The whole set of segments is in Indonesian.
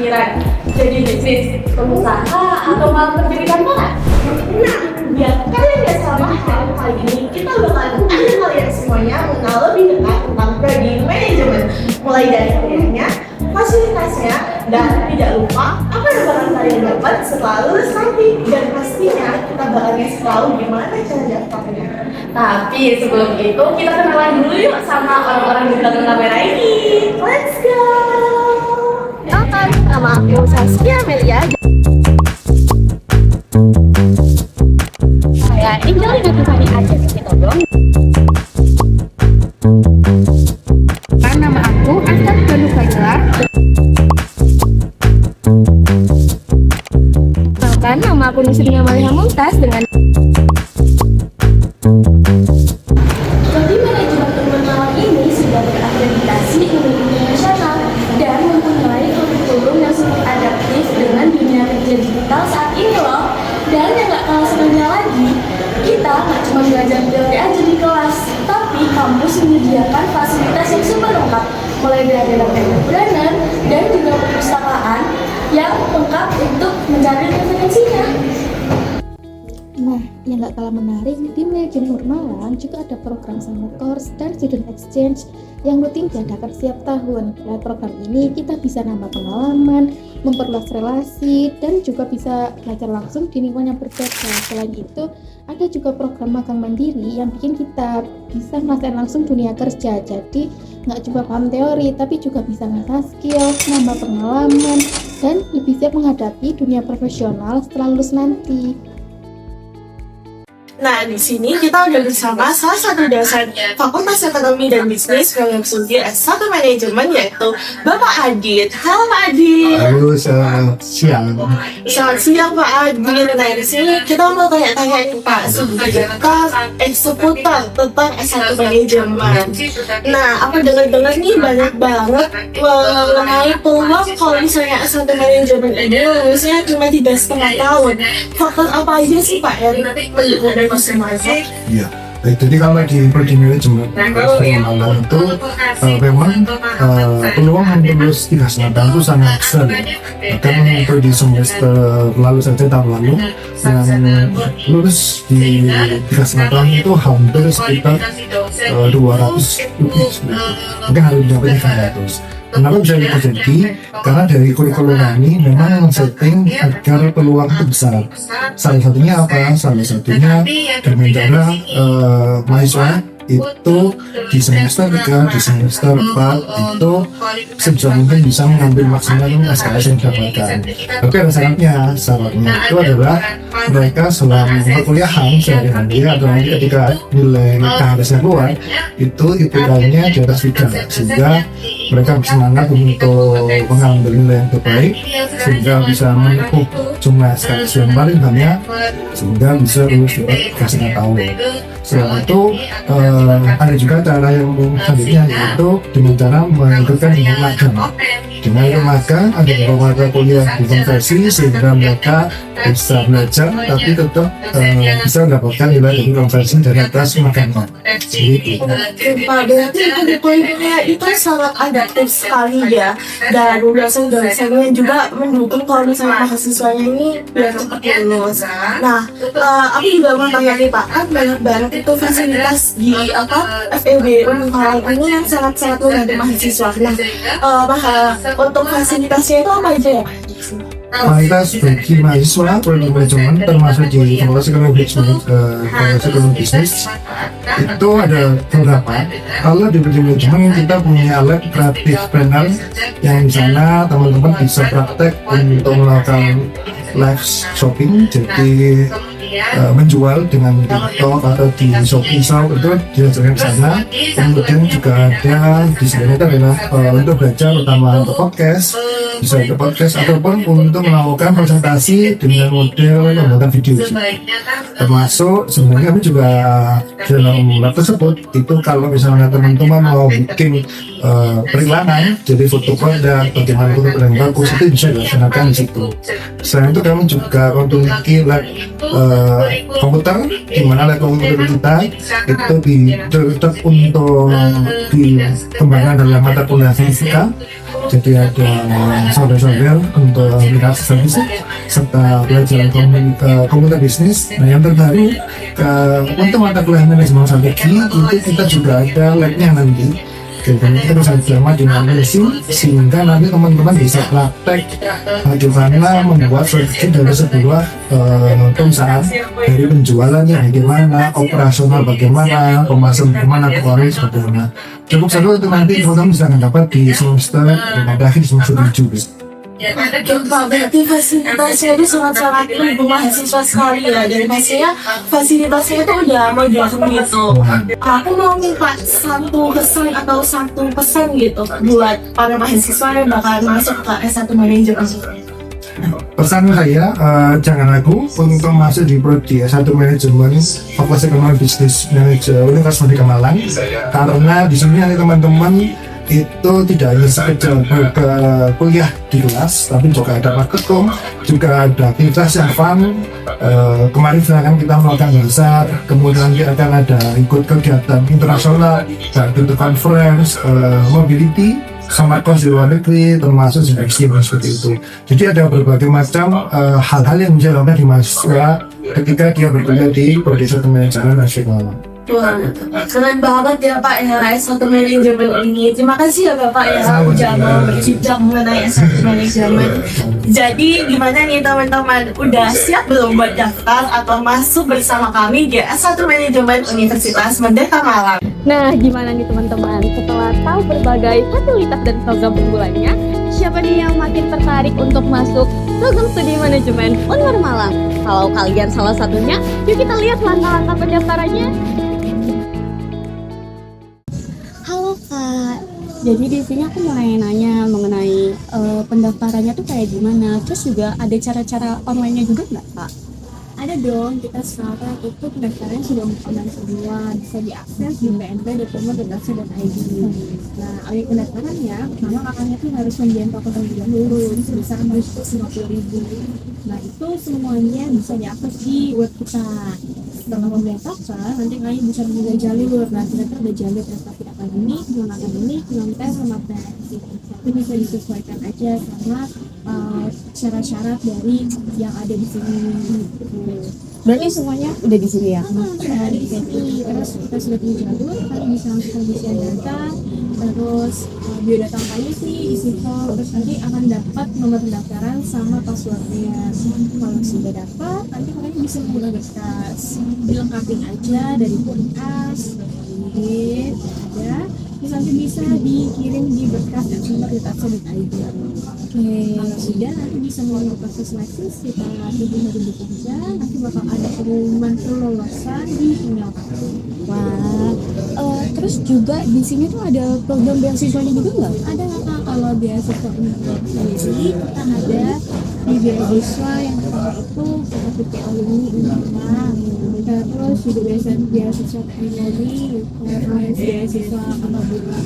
kepikiran jadi bisnis pengusaha atau malah kerja di kantoran? Nah, biar kalian gak salah paham, kali ini kita bakalan ajak kalian semuanya mengenal lebih dekat tentang trading management, mulai dari kuliahnya, fasilitasnya, dan tidak lupa apa yang bakal kalian dapat setelah lulus nanti. Dan pastinya kita bakal ngasih tahu gimana cara daftarnya. Tapi sebelum itu kita kenalan dulu yuk sama orang-orang di belakang kamera ini. Let's go! Kenalkan, nama aku Saskia Amelia. Saya Angelina Tiffany Aceh Sitodong. Nama aku Asad Banu Faisalah. Bahkan nama aku Nisrina Maliha Mumtaz dengan Jadi manajemen terminal ini sudah berakreditasi internasional dan mempunyai kurikulum yang sangat adaptif dengan dunia kerja digital saat ini loh. Dan yang gak kalah serunya lagi, kita gak cuma belajar teori aja di kelas, tapi kampus menyediakan fasilitas yang super lengkap, mulai dari lab planner dan juga perpustakaan yang lengkap untuk mencari referensinya. Nah, yang gak kalah menarik, di manajemen Malang juga ada program summer course dan student exchange yang rutin diadakan setiap tahun. Lewat program ini kita bisa nambah pengalaman, memperluas relasi, dan juga bisa belajar langsung di lingkungan yang berbeda. Selain itu, ada juga program magang mandiri yang bikin kita bisa merasakan langsung dunia kerja. Jadi, nggak cuma paham teori, tapi juga bisa ngasah skill, nambah pengalaman, dan lebih siap menghadapi dunia profesional setelah lulus nanti. Nah, di sini kita udah bersama salah satu dosen Fakultas Ekonomi dan Bisnis Program Studi S1 Manajemen, yaitu Bapak Adit. Halo Pak Adit. Halo, selamat siang. Selamat siang Pak Adit. Nah, di sini kita mau tanya-tanya nih Pak seputar tentang S1 Manajemen. Nah, aku dengar-dengar nih banyak banget mengenai peluang kalau misalnya S1 Manajemen ini lulusnya cuma 3,5 tahun. Faktor apa aja sih Pak yang mendukung masing-masing? Iya, baik. Jadi kalau di prodi manajemen Malang itu memang peluang untuk lulus 3,5 tahun itu sangat besar. Bahkan untuk di semester lalu saja tahun lalu yang lulus di 3,5 tahun itu hampir sekitar 200 lebih sebenarnya. Mungkin harus mencapai 300. Kenapa bisa terjadi? Karena dari kurikulum ini memang setting agar peluang itu besar. Salah satunya apa? Salah satunya dengan cara mahasiswa itu di semester 3, di semester 4 itu sejauh mungkin bisa mengambil maksimal SKS yang didapatkan. Tapi ada syaratnya itu adalah mereka selama perkuliahan sehari-hari atau nanti ketika nilai KHS keluar itu IPK-nya di atas 3, sehingga mereka bersemangat untuk mengambil nilai yang terbaik sehingga bisa menempuh jumlah SKS yang paling banyak sehingga bisa lulus di 3,5 tahun. Selain itu ada juga cara yang selanjutnya, yaitu dengan cara mengikutkan magang. Dengan itu magang ada beberapa kuliah dikonversi sehingga mereka bisa belajar tapi tetap bisa mendapatkan nilai dari konversi dari atas magangnya. Jadi Pak, berarti kurikulumnya itu sangat adaptif sekali ya, dan dosen-dosennya juga mendukung kalau misalnya mahasiswanya ini biar cepat lulus. Nah, aku juga mau tanya nih Pak, kan banyak banget itu fasilitas di FEB Malang ini yang sangat-sangat membantu mahasiswa. Nah, untuk fasilitasnya itu apa aja ya? kualitas bagi mahasiswa program manajemen termasuk di Fakultas Ekonomi Bisnis itu ada beberapa. Kalau di program manajemen kita punya lab kreatif planner yang di sana teman-teman bisa praktek untuk melakukan live shopping, jadi menjual dengan TikTok atau di Shopee Shop itu diajarkan di sana. Kemudian juga ada di sini adalah untuk belajar utama untuk podcast, bisa untuk podcast ataupun untuk melakukan presentasi dengan model pembuatan video. Termasuk sebenarnya kami juga dalam lab tersebut itu kalau misalnya teman-teman mau bikin periklanan, jadi foto produk, bagaimana foto produk yang bagus itu bisa dilaksanakan di situ. Selain itu kami juga memiliki lab komputer, di mana lab komputer kita itu ditutup untuk dikembangkan dalam mata kuliah fisika. Jadi ada software untuk aplikasi service serta pelajaran komputer bisnis. Nah yang terbaru untuk mata kuliah manajemen strategi itu kita juga ada labnya nanti. Jadi kita bisa bersama dengan mesin sehingga nanti teman-teman bisa praktek bagaimana membuat strategi dari sebuah perusahaan, dari penjualannya bagaimana, operasional bagaimana, pemasaran bagaimana, keuangan bagaimana. Cukup satu itu nanti teman-teman bisa dapat di semester akhir semester 7. Pak, berarti fasilitasnya itu sangat-sangat mendukung mahasiswa sekali ya. Dan pastinya fasilitasnya itu udah modern gitu. Aku mau minta satu kesan atau satu pesan gitu buat para mahasiswa yang bakal masuk ke S1 Manajemen. Pesan saya, jangan ragu untuk masuk di prodi S1 Manajemen Fakultas Ekonomi Bisnis Manajemen Universitas Merdeka Malang, karena di sini nanti teman-teman itu tidak hanya sekedar kuliah di kelas, tapi juga ada praktikum, juga ada aktivitas yang fun. Kemarin sedangkan kita melakukan dasar, kemudian kita akan ada ikut kegiatan internasional, dan conference, mobility, sama kos di luar negeri, termasuk seleksi seperti itu. Jadi ada berbagai macam hal-hal yang menjadi di mahasiswa ketika dia berkuliah di Prodi S1 Manajemen Nasional. Wah, keren banget ya Pak ya S1 Manajemen ini. Terima kasih ya Bapak ya udah mau berbincang mengenai S1 Manajemen. Jadi gimana nih teman-teman, udah siap belum buat daftar atau masuk bersama kami di S1 Manajemen Universitas Merdeka Malang? Nah, gimana nih teman-teman? Setelah tahu berbagai fasilitas dan program unggulannya, siapa nih yang makin tertarik untuk masuk program studi manajemen Unmar Malang? Kalau kalian salah satunya, yuk kita lihat langkah-langkah pendaftarannya. Halo Kak, jadi di sini aku mau nanya mengenai pendaftarannya tuh kayak gimana? Terus juga ada cara-cara online-nya juga nggak Kak? Ada dong, kita sekarang itu pendaftaran sudah online semua, bisa diakses di pnp.umur.ac.id. Nah, awal pendaftarannya, pertama kakaknya tuh harus membayar total terlebih dahulu sebesar 50.000. Nah, itu semuanya bisa diakses di web kita. Setelah membayar total, nanti kalian bisa memilih jalur. Nah, ternyata ada jalur prestasi akademik, non-tes, sama tes. Itu bisa disesuaikan aja sama syarat-syarat dari yang ada di sini. Berarti semuanya udah di sini ya? Ada di sini. Terus kita sudah punya jalur, kalian bisa langsung pengisian data, terus biodata kamu sih isi form, terus nanti akan dapat nomor pendaftaran sama passwordnya. Kalau sudah dapat, nanti kalian bisa memulai berkas, dilengkapin aja dari berkas, ada, terus nanti bisa dikirim di berkas@sumber.ac.id. Kalau sudah, nanti bisa melalui proses seleksi sekitar 7 hari bekerja, nanti bakal ada pengumuman kelolosan di email kamu. Wah, terus juga di sini tuh ada program beasiswanya juga nggak? Ada Kak, kalau beasiswa untuk sendiri kita ada di beasiswa yang pertama itu PKPT alumni Unmar, terus juga beasiswa teknologi, terus beasiswa apabila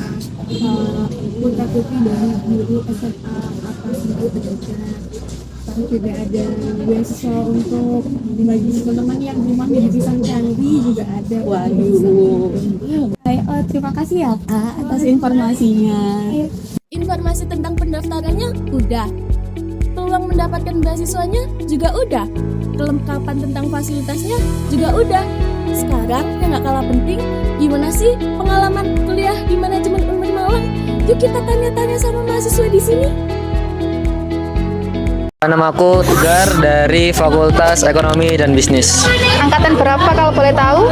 putra putri dari guru SMA atas guru pendidikan. Terus juga ada beasiswa untuk bagi teman-teman yang rumahnya di Pisang Candi juga ada. Waduh. Baik, terima kasih ya Kak atas informasinya. Informasi tentang pendaftarannya udah. Peluang mendapatkan beasiswanya juga udah. Kelengkapan tentang fasilitasnya juga udah. Sekarang yang gak kalah penting, gimana sih pengalaman kuliah di manajemen Unmar Malang? Yuk kita tanya-tanya sama mahasiswa di sini. Nama aku Tegar dari Fakultas Ekonomi dan Bisnis. Angkatan berapa kalau boleh tahu?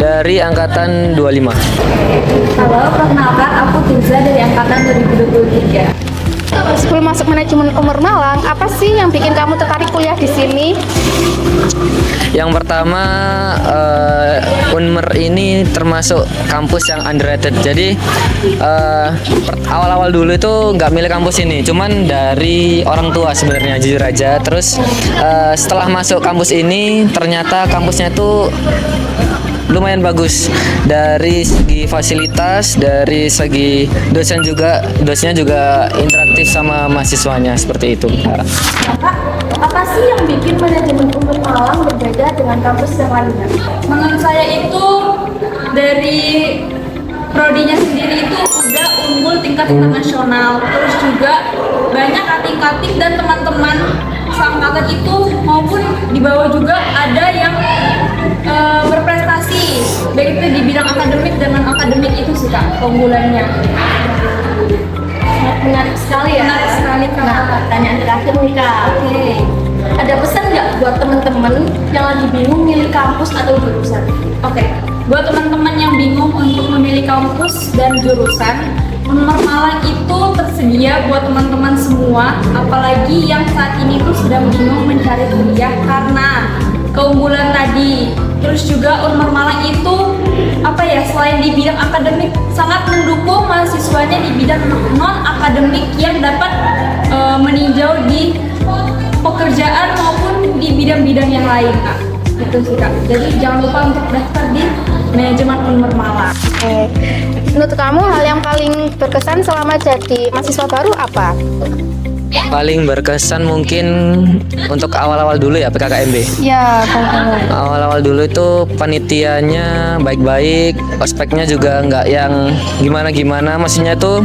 Dari angkatan 25. Halo, perkenalkan aku Tirza dari angkatan 2023. Sebelum masuk manajemen Unmar Malang, apa sih yang bikin kamu tertarik kuliah di sini? Yang pertama, Unmer ini termasuk kampus yang underrated. Jadi awal-awal dulu itu nggak milih kampus ini, cuman dari orang tua sebenarnya jujur aja. Terus setelah masuk kampus ini, ternyata kampusnya tuh lumayan bagus dari segi fasilitas, dari segi dosennya juga interaktif sama mahasiswanya seperti itu. Kak, apa sih yang bikin manajemen Unmar Malang berbeda dengan kampus yang lainnya? Menurut saya itu dari prodinya sendiri itu udah unggul tingkat tingkat internasional. Terus juga banyak kating-kating dan teman-teman seangkatan itu maupun di bawah juga ada yang berprestasi, baik itu di bidang akademik dan non akademik itu sih Kak keunggulannya. Menarik sekali ya. Menarik sekali Kak. Nah, pertanyaan terakhir nih Kak. Oke. Ada pesan nggak buat teman-teman yang lagi bingung milih kampus atau jurusan? Oke, buat teman-teman yang bingung untuk memilih kampus dan jurusan, Unmar Malang itu tersedia buat teman-teman semua, apalagi yang saat ini tuh sedang bingung mencari kuliah karena keunggulan tadi. Terus juga Unmar Malang itu selain di bidang akademik sangat mendukung mahasiswanya di bidang non akademik yang dapat meninjau di pekerjaan maupun di bidang-bidang yang lain Kak. Gitu sih Kak. Jadi jangan lupa untuk daftar di manajemen Unmar Malang. Oke. Menurut kamu hal yang paling berkesan selama jadi mahasiswa baru apa? Paling berkesan mungkin untuk awal-awal dulu ya PKKMB. Ya, kalau Awal-awal dulu itu panitianya baik-baik, ospeknya juga nggak yang gimana-gimana. Maksudnya itu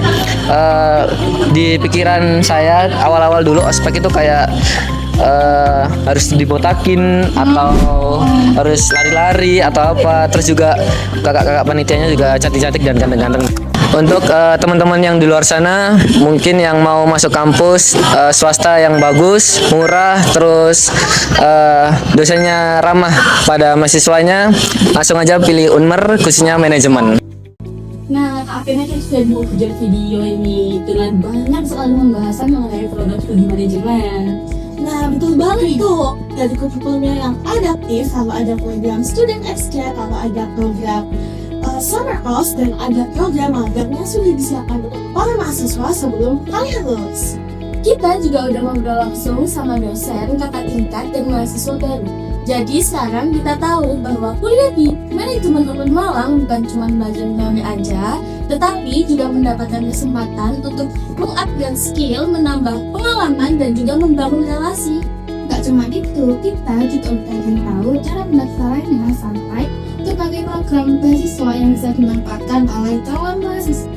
di pikiran saya awal-awal dulu ospek itu kayak harus dibotakin atau harus lari-lari atau apa. Terus juga kakak-kakak panitianya juga cantik-cantik dan ganteng-ganteng. Untuk teman-teman yang di luar sana mungkin yang mau masuk kampus swasta yang bagus, murah, terus dosennya ramah pada mahasiswanya, langsung aja pilih Unmer khususnya manajemen. Nah, akhirnya kita sudah mengujar video ini dengan banyak sekali pembahasan mengenai program studi manajemen. Nah, betul banget tuh. Dari kurikulumnya yang adaptif, kalau ada program student exchange, kalau ada program summer course, dan ada program magangnya sudah disiapkan untuk para mahasiswa sebelum kalian lulus. Kita juga udah ngobrol langsung sama dosen, kakak tingkat, dan mahasiswa baru. Jadi sekarang kita tahu bahwa kuliah di manajemen Unmar Malang bukan cuma belajar teori aja, tetapi juga mendapatkan kesempatan untuk mengupgrade skill, menambah pengalaman, dan juga membangun relasi. Gak cuma itu, kita juga akan tahu cara pendaftarannya sampai berbagai program beasiswa yang bisa dimanfaatkan oleh calon mahasiswa.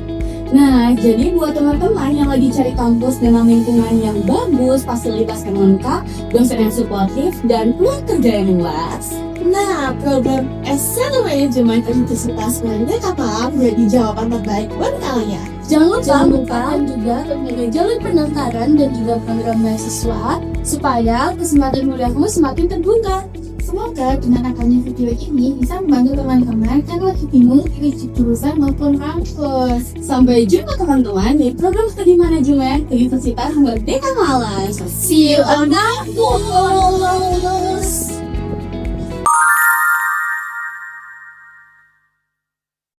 Nah, jadi buat teman-teman yang lagi cari kampus dengan lingkungan yang bagus, fasilitas yang lengkap, dosen yang suportif, dan peluang kerja yang luas, Nah, program S1 Manajemen Universitas Merdeka Malang menjadi jawaban terbaik buat kalian. jangan lupa juga memilih jalur pendaftaran dan juga program beasiswa supaya kesempatan kuliahmu semakin terbuka. Semoga dengan adanya video ini bisa membantu teman-teman yang lagi bingung pilih jurusan maupun kampus. Sampai jumpa teman-teman di program studi manajemen Universitas Merdeka Malang. See you on campus!